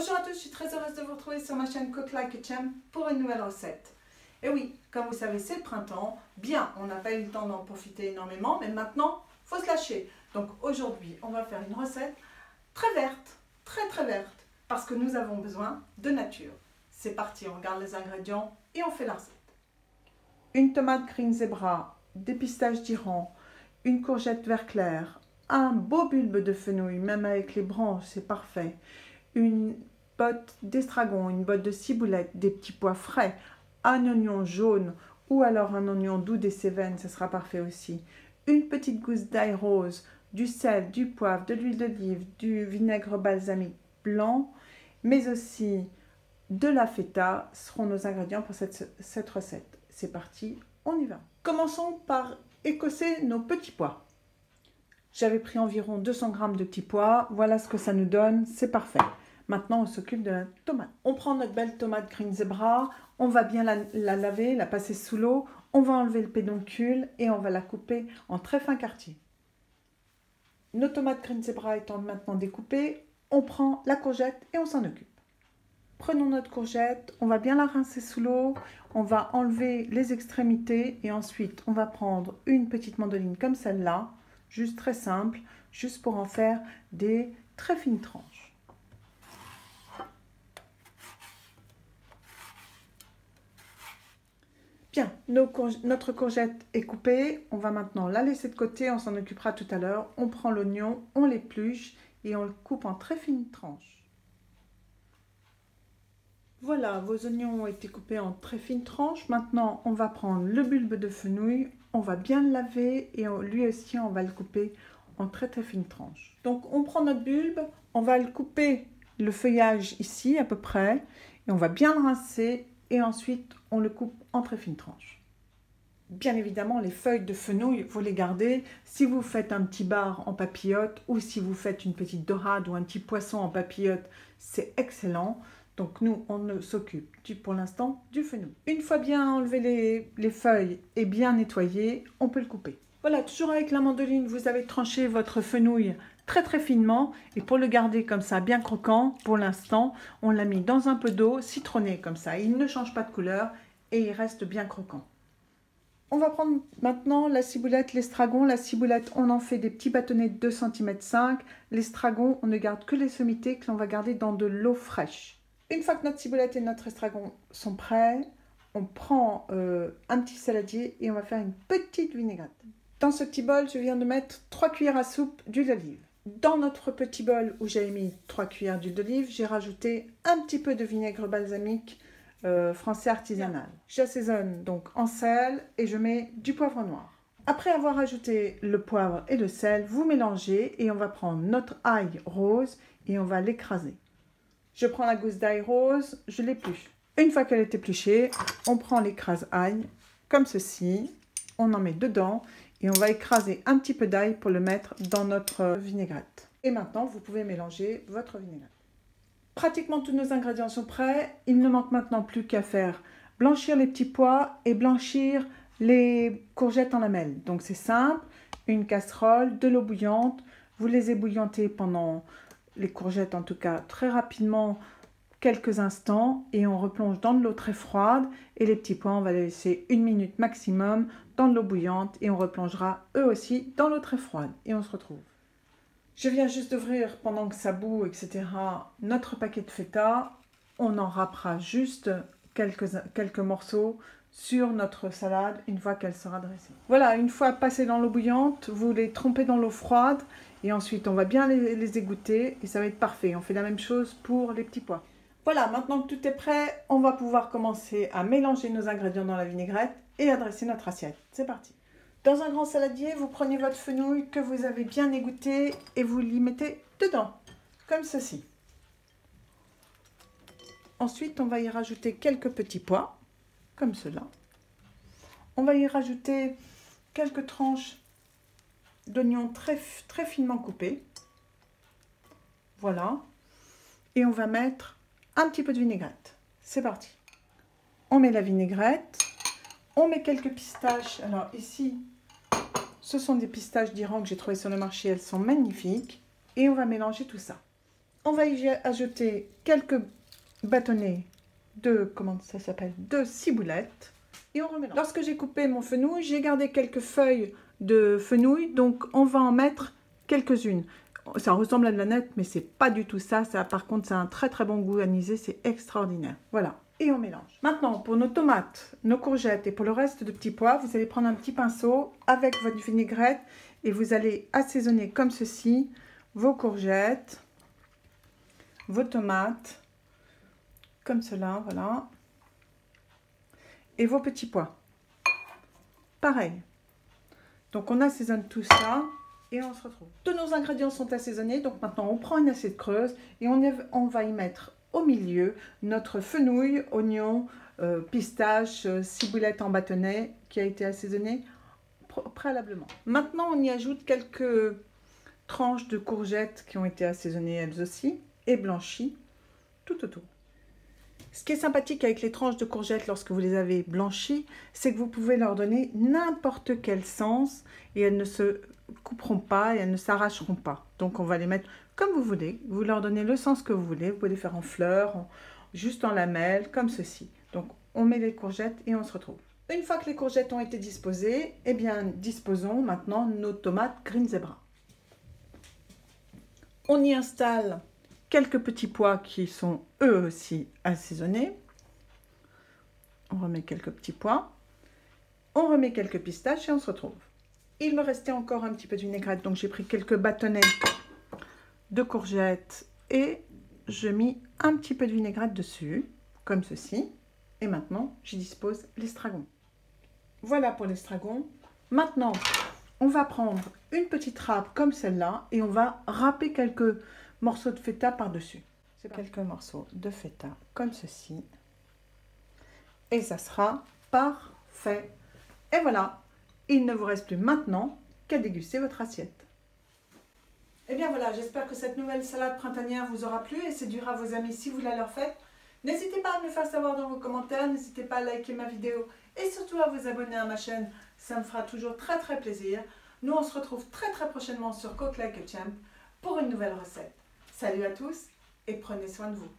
Bonjour à tous, je suis très heureuse de vous retrouver sur ma chaîne Cook Like a Champ pour une nouvelle recette. Et oui, comme vous savez, c'est le printemps. Bien, on n'a pas eu le temps d'en profiter énormément, mais maintenant, il faut se lâcher. Donc aujourd'hui, on va faire une recette très verte, très verte, parce que nous avons besoin de nature. C'est parti, on regarde les ingrédients et on fait la recette. Une tomate green zebra, des pistaches d'Iran, une courgette vert clair, un beau bulbe de fenouil, même avec les branches, c'est parfait. Une botte d'estragon, une botte de ciboulette, des petits pois frais, un oignon jaune ou alors un oignon doux des Cévennes, ce sera parfait aussi. Une petite gousse d'ail rose, du sel, du poivre, de l'huile d'olive, du vinaigre balsamique blanc, mais aussi de la feta seront nos ingrédients pour cette recette. C'est parti, on y va. Commençons par écosser nos petits pois. J'avais pris environ 200 g de petits pois, voilà ce que ça nous donne, c'est parfait. Maintenant, on s'occupe de la tomate. On prend notre belle tomate green zebra, on va bien la laver, la passer sous l'eau, on va enlever le pédoncule et on va la couper en très fins quartiers. Nos tomates green zebra étant maintenant découpées, on prend la courgette et on s'en occupe. Prenons notre courgette, on va bien la rincer sous l'eau, on va enlever les extrémités et ensuite on va prendre une petite mandoline comme celle-là, juste très simple, juste pour en faire des très fines tranches. Bien, notre courgette est coupée, on va maintenant la laisser de côté, on s'en occupera tout à l'heure. On prend l'oignon, on l'épluche et on le coupe en très fines tranches. Voilà, vos oignons ont été coupés en très fines tranches. Maintenant, on va prendre le bulbe de fenouil, on va bien le laver et lui aussi, on va le couper en très fines tranches. Donc, on prend notre bulbe, on va le couper le feuillage ici à peu près et on va bien le rincer. Et ensuite, on le coupe en très fines tranches. Bien évidemment, les feuilles de fenouil, vous les gardez. Si vous faites un petit bar en papillote ou si vous faites une petite dorade ou un petit poisson en papillote, c'est excellent. Donc nous, on s'occupe pour l'instant du fenouil. Une fois bien enlevé les feuilles et bien nettoyées, on peut le couper. Voilà, toujours avec la mandoline, vous avez tranché votre fenouil très finement et pour le garder comme ça bien croquant, pour l'instant, on l'a mis dans un peu d'eau citronnée comme ça. Il ne change pas de couleur et il reste bien croquant. On va prendre maintenant la ciboulette, l'estragon. La ciboulette, on en fait des petits bâtonnets de 2,5 cm. L'estragon, on ne garde que les sommités que l'on va garder dans de l'eau fraîche. Une fois que notre ciboulette et notre estragon sont prêts, on prend un petit saladier et on va faire une petite vinaigrette. Dans ce petit bol, je viens de mettre 3 cuillères à soupe d'huile d'olive. Dans notre petit bol où j'avais mis 3 cuillères d'huile d'olive, j'ai rajouté un petit peu de vinaigre balsamique français artisanal. J'assaisonne donc en sel et je mets du poivre noir. Après avoir ajouté le poivre et le sel, vous mélangez et on va prendre notre ail rose et on va l'écraser. Je prends la gousse d'ail rose, je l'épluche. Une fois qu'elle est épluchée, on prend l'écrase ail comme ceci, on en met dedans et on va écraser un petit peu d'ail pour le mettre dans notre vinaigrette. Et maintenant, vous pouvez mélanger votre vinaigrette. Pratiquement tous nos ingrédients sont prêts. Il ne manque maintenant plus qu'à faire blanchir les petits pois et blanchir les courgettes en lamelles. Donc c'est simple, une casserole, de l'eau bouillante. Vous les ébouillantez pendant les courgettes en tout cas très rapidement, quelques instants et on replonge dans de l'eau très froide et les petits pois on va les laisser 1 minute maximum dans de l'eau bouillante et on replongera eux aussi dans l'eau très froide et on se retrouve. Je viens juste d'ouvrir pendant que ça bout etc. notre paquet de feta, on en râpera juste quelques morceaux sur notre salade une fois qu'elle sera dressée. Voilà, une fois passé dans l'eau bouillante, vous les trempez dans l'eau froide et ensuite on va bien les égoutter et ça va être parfait. On fait la même chose pour les petits pois. Voilà, maintenant que tout est prêt, on va pouvoir commencer à mélanger nos ingrédients dans la vinaigrette et à dresser notre assiette. C'est parti. Dans un grand saladier, vous prenez votre fenouil que vous avez bien égoutté et vous l'y mettez dedans, comme ceci. Ensuite, on va y rajouter quelques petits pois, comme cela. On va y rajouter quelques tranches d'oignons très finement coupés. Voilà. Et on va mettre un petit peu de vinaigrette. C'est parti. On met la vinaigrette. On met quelques pistaches. Alors ici, ce sont des pistaches d'Iran que j'ai trouvées sur le marché. Elles sont magnifiques. Et on va mélanger tout ça. On va y ajouter quelques bâtonnets de, comment ça s'appelle, de ciboulettes. Et on remélange. Lorsque j'ai coupé mon fenouil, j'ai gardé quelques feuilles de fenouil, donc on va en mettre quelques-unes. Ça ressemble à de la nette, mais c'est pas du tout ça. Ça, par contre, ça a un très très bon goût anisé, c'est extraordinaire. Voilà, et on mélange. Maintenant, pour nos tomates, nos courgettes et pour le reste de petits pois, vous allez prendre un petit pinceau avec votre vinaigrette et vous allez assaisonner comme ceci vos courgettes, vos tomates, comme cela, voilà. Et vos petits pois. Pareil. Donc on assaisonne tout ça et on se retrouve. Tous nos ingrédients sont assaisonnés, donc maintenant on prend une assiette creuse et on va y mettre au milieu notre fenouil, oignon, pistache, ciboulette en bâtonnet qui a été assaisonné préalablement. Maintenant on y ajoute quelques tranches de courgettes qui ont été assaisonnées elles aussi et blanchies tout autour. Ce qui est sympathique avec les tranches de courgettes lorsque vous les avez blanchies, c'est que vous pouvez leur donner n'importe quel sens et elles ne se couperont pas et elles ne s'arracheront pas. Donc on va les mettre comme vous voulez, vous leur donnez le sens que vous voulez, vous pouvez les faire en fleurs, juste en lamelles, comme ceci. Donc on met les courgettes et on se retrouve. Une fois que les courgettes ont été disposées, eh bien disposons maintenant nos tomates Green Zebra. On y installe quelques petits pois qui sont eux aussi assaisonnés. On remet quelques petits pois. On remet quelques pistaches et on se retrouve. Il me restait encore un petit peu de vinaigrette, donc j'ai pris quelques bâtonnets de courgettes et je mis un petit peu de vinaigrette dessus, comme ceci. Et maintenant, j'y dispose l'estragon. Voilà pour l'estragon. Maintenant, on va prendre une petite râpe comme celle-là et on va râper quelques morceaux de feta par-dessus. C'est quelques morceaux de feta comme ceci. Et ça sera parfait. Et voilà, il ne vous reste plus maintenant qu'à déguster votre assiette. Et bien voilà, j'espère que cette nouvelle salade printanière vous aura plu et séduira vos amis si vous la leur faites. N'hésitez pas à me le faire savoir dans vos commentaires, n'hésitez pas à liker ma vidéo et surtout à vous abonner à ma chaîne, ça me fera toujours très très plaisir. Nous on se retrouve très très prochainement sur Cook Like a Champ pour une nouvelle recette. Salut à tous et prenez soin de vous.